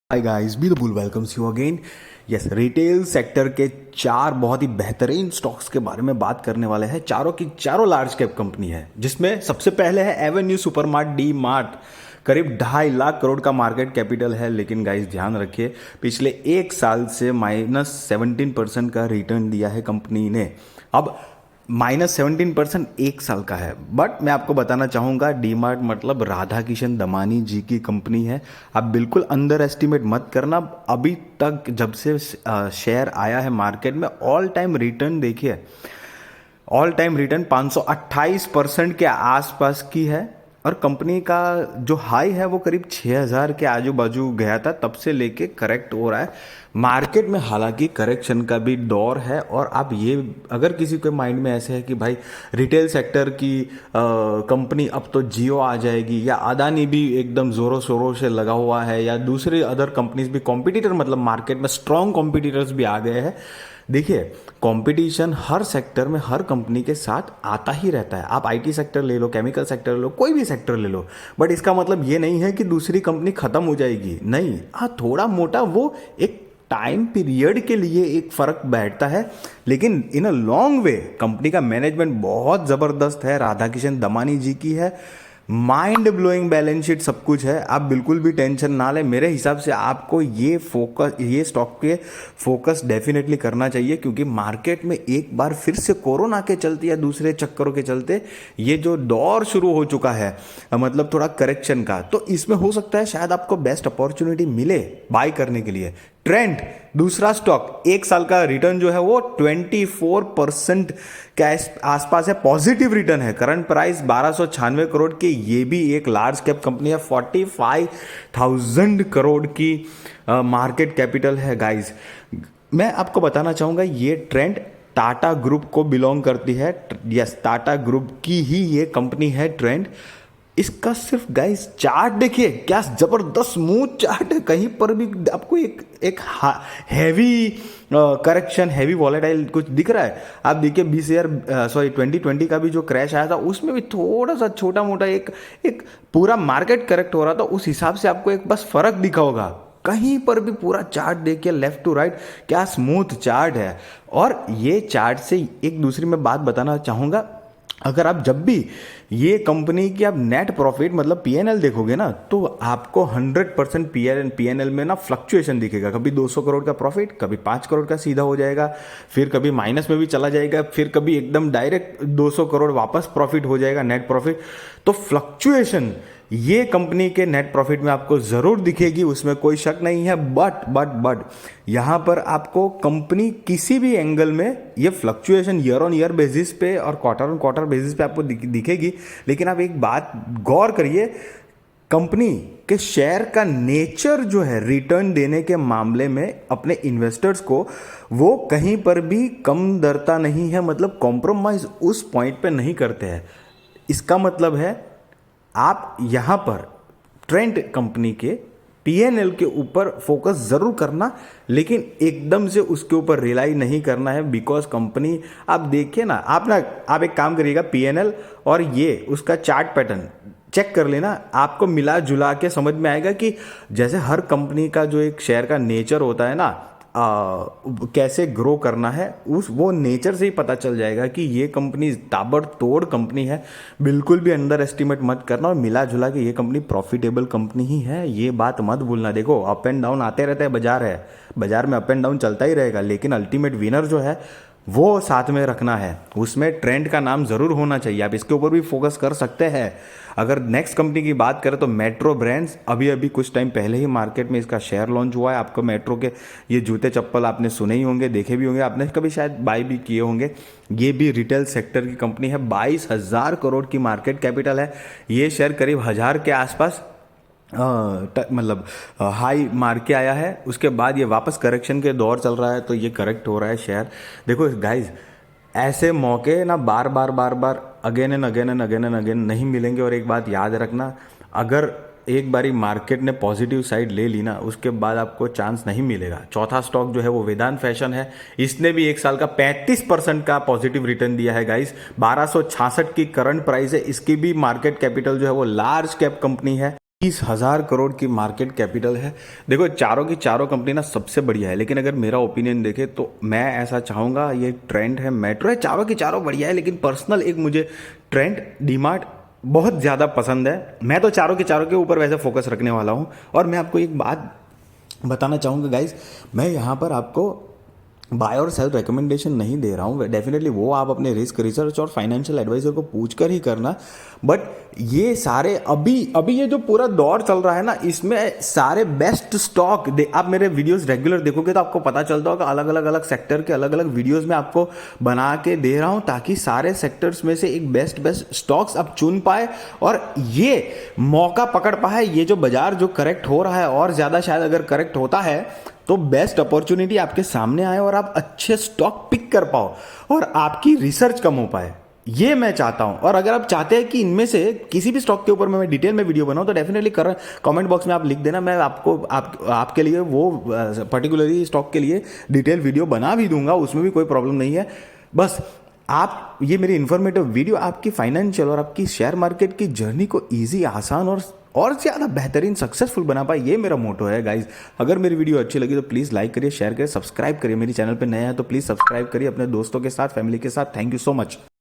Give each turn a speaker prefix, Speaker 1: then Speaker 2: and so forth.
Speaker 1: Hi guys, be the bull welcomes you again. Yes, retail sector के चार बहुत ही बेहतरीन स्टॉक्स के बारे में बात करने वाले हैं। चारों की चारों लार्ज कैप कंपनी है, जिसमें सबसे पहले है एवेन्यू सुपरमार्ट डी मार्ट। करीब 2.5 लाख करोड़ का मार्केट कैपिटल है, लेकिन गाइस ध्यान रखिए, पिछले एक साल से -17% का रिटर्न दिया है कंपनी ने। अब -17% एक साल का है, बट मैं आपको बताना चाहूँगा डीमार्ट मतलब राधा किशन दमानी जी की कंपनी है। आप बिल्कुल अंडर एस्टिमेट मत करना। अभी तक जब से शेयर आया है मार्केट में, ऑल टाइम रिटर्न देखिए, ऑल टाइम रिटर्न 528% के आसपास की है। और कंपनी का जो हाई है वो करीब 6000 के आजू बाजू गया था, तब से लेके करेक्ट हो रहा है मार्केट में। हालांकि करेक्शन का भी दौर है। और आप ये, अगर किसी के माइंड में ऐसे है कि भाई रिटेल सेक्टर की कंपनी अब तो जियो आ जाएगी, या अदानी भी एकदम जोरों शोरों से लगा हुआ है, या दूसरे अदर कंपनीज भी कॉम्पिटिटर, मतलब मार्केट में स्ट्रॉन्ग कॉम्पिटिटर्स भी आ गए हैं। देखिए, कंपटीशन हर सेक्टर में हर कंपनी के साथ आता ही रहता है। आप आईटी सेक्टर ले लो, केमिकल सेक्टर ले लो, कोई भी सेक्टर ले लो, बट इसका मतलब ये नहीं है कि दूसरी कंपनी खत्म हो जाएगी। नहीं, हाँ, थोड़ा मोटा वो एक टाइम पीरियड के लिए एक फर्क बैठता है, लेकिन इन अ लॉन्ग वे कंपनी का मैनेजमेंट बहुत जबरदस्त है, राधा किशन दमानी जी की है। माइंड ब्लोइंग बैलेंस शीट सब कुछ है, आप बिल्कुल भी टेंशन ना लें। मेरे हिसाब से आपको ये स्टॉक पे फोकस डेफिनेटली करना चाहिए, क्योंकि मार्केट में एक बार फिर से कोरोना के चलते या दूसरे चक्करों के चलते ये जो दौर शुरू हो चुका है, मतलब थोड़ा करेक्शन का, तो इसमें हो सकता है शायद आपको बेस्ट अपॉर्चुनिटी मिले बाय करने के लिए। ट्रेंड दूसरा स्टॉक, एक साल का रिटर्न जो है वो 24% के आसपास है, पॉजिटिव रिटर्न है। करंट प्राइस 1296 करोड़ की, ये भी एक लार्ज कैप कंपनी है। 45,000 करोड़ की मार्केट कैपिटल है। गाइस, मैं आपको बताना चाहूंगा ये ट्रेंड टाटा ग्रुप को बिलोंग करती है। यस, टाटा ग्रुप की ही ये कंपनी है ट्रेंड। इसका सिर्फ गाइस चार्ट देखिए, क्या जबरदस्त स्मूथ चार्ट है। कहीं पर भी आपको एक हैवी करेक्शन, हैवी वॉलेटाइल कुछ दिख रहा है? आप देखिए 2020 का भी जो क्रैश आया था, उसमें भी थोड़ा सा छोटा मोटा एक पूरा मार्केट करेक्ट हो रहा था, उस हिसाब से आपको एक बस फर्क दिखा होगा। कहीं पर भी पूरा चार्ट देखिए, लेफ्ट टू राइट, क्या स्मूथ चार्ट है। और ये चार्ट से एक दूसरी मैं बात बताना चाहूंगा, अगर आप जब भी ये कंपनी की आप नेट प्रॉफिट मतलब पीएनएल देखोगे ना, तो आपको 100% पीएनएल में ना फ्लक्चुएशन दिखेगा। कभी 200 करोड़ का प्रॉफिट, कभी 5 करोड़ का सीधा हो जाएगा, फिर कभी माइनस में भी चला जाएगा, फिर कभी एकदम डायरेक्ट 200 करोड़ वापस प्रॉफिट हो जाएगा नेट प्रॉफिट। तो फ्लक्चुएशन ये कंपनी के नेट प्रॉफिट में आपको जरूर दिखेगी, उसमें कोई शक नहीं है। बट यहां पर आपको कंपनी किसी भी एंगल में ये fluctuation year on year basis पे और क्वार्टर ऑन क्वार्टर बेसिस पे आपको दिखेगी। लेकिन आप एक बात गौर करिए, कंपनी के शेयर का नेचर जो है रिटर्न देने के मामले में अपने इन्वेस्टर्स को, वो कहीं पर भी कम दरता नहीं है, मतलब कॉम्प्रोमाइज उस पॉइंट पे नहीं करते हैं। इसका मतलब है आप यहां पर ट्रेंड कंपनी के पीएनएल के ऊपर फोकस जरूर करना, लेकिन एकदम से उसके ऊपर रिलाई नहीं करना है, बिकॉज कंपनी, आप देखिए ना, आप एक काम करिएगा, पीएनएल और ये उसका चार्ट पैटर्न चेक कर लेना, आपको मिला जुला के समझ में आएगा कि जैसे हर कंपनी का जो एक शेयर का नेचर होता है ना, कैसे ग्रो करना है, वो नेचर से ही पता चल जाएगा कि ये कंपनी ताबड़तोड़ कंपनी है। बिल्कुल भी अंडर एस्टिमेट मत करना, और मिला जुला के ये कंपनी प्रॉफिटेबल कंपनी ही है, ये बात मत भूलना। देखो, अप एंड डाउन आते रहते हैं, बाजार में अप एंड डाउन चलता ही रहेगा, लेकिन अल्टीमेट विनर जो है वो साथ में रखना है, उसमें ट्रेंड का नाम जरूर होना चाहिए। आप इसके ऊपर भी फोकस कर सकते हैं। अगर नेक्स्ट कंपनी की बात करें तो मेट्रो ब्रांड्स, अभी कुछ टाइम पहले ही मार्केट में इसका शेयर लॉन्च हुआ है। आपको मेट्रो के ये जूते चप्पल आपने सुने ही होंगे, देखे भी होंगे, आपने कभी शायद बाय भी किए होंगे। ये भी रिटेल सेक्टर की कंपनी है, 22,000 करोड़ की मार्केट कैपिटल है। ये शेयर करीब 1000 के आसपास मतलब हाई मार के आया है, उसके बाद ये वापस करेक्शन के दौर चल रहा है, तो ये करेक्ट हो रहा है शेयर। देखो गाइज, ऐसे मौके ना बार बार अगेन एंड अगेन नहीं मिलेंगे। और एक बात याद रखना, अगर एक बारी मार्केट ने पॉजिटिव साइड ले ली ना, उसके बाद आपको चांस नहीं मिलेगा। चौथा स्टॉक जो है वो वेदांत फैशन है, इसने भी एक साल का 35% का पॉजिटिव रिटर्न दिया है गाइस। 1266 की करंट प्राइस है, इसकी भी मार्केट कैपिटल जो है वो लार्ज कैप कंपनी है। 30,000 करोड़ की मार्केट कैपिटल है। देखो चारों की चारों कंपनी ना सबसे बढ़िया है, लेकिन अगर मेरा ओपिनियन देखे तो मैं ऐसा चाहूँगा, ये ट्रेंड है, मेट्रो है, चारों की चारों बढ़िया है, लेकिन पर्सनल एक मुझे ट्रेंड डीमार्ट बहुत ज़्यादा पसंद है। मैं तो चारों के चारों के ऊपर वैसे फोकस रखने वाला हूँ। और मैं आपको एक बात बताना चाहूँगा गाइज, मैं यहाँ पर आपको बाय और सेल रिकमेंडेशन नहीं दे रहा हूँ। डेफिनेटली वो आप अपने रिस्क रिसर्च और फाइनेंशियल एडवाइजर को पूछ कर ही करना। बट ये सारे अभी अभी ये जो पूरा दौर चल रहा है ना, इसमें सारे बेस्ट स्टॉक आप मेरे वीडियोस रेगुलर देखोगे तो आपको पता चलता होगा, अलग अलग सेक्टर के अलग अलग वीडियोस में आपको बना के दे रहा हूँ, ताकि सारे सेक्टर्स में से एक बेस्ट स्टॉक्स आप चुन पाए और ये मौका पकड़ पाए। ये जो बाजार जो करेक्ट हो रहा है और ज़्यादा शायद अगर करेक्ट होता है तो बेस्ट अपॉर्चुनिटी आपके सामने आए और आप अच्छे स्टॉक पिक कर पाओ और आपकी रिसर्च कम हो पाए, ये मैं चाहता हूं। और अगर आप चाहते हैं कि इनमें से किसी भी स्टॉक के ऊपर मैं डिटेल में वीडियो बनाऊं तो डेफिनेटली कमेंट बॉक्स में आप लिख देना, मैं आपको आपके लिए वो पर्टिकुलरली स्टॉक के लिए डिटेल वीडियो बना भी दूंगा, उसमें भी कोई प्रॉब्लम नहीं है। बस आप ये मेरी इन्फॉर्मेटिव वीडियो आपकी फाइनेंशियल और आपकी शेयर मार्केट की जर्नी को ईजी, आसान और ज़्यादा बेहतरीन सक्सेसफुल बना पाए, ये मेरा मोटो है गाइज। अगर मेरी वीडियो अच्छी लगी तो प्लीज़ लाइक करिए, शेयर करिए, सब्सक्राइब करिए। मेरी चैनल पे नया है तो प्लीज़ सब्सक्राइब करिए अपने दोस्तों के साथ, फैमिली के साथ। Thank you so much.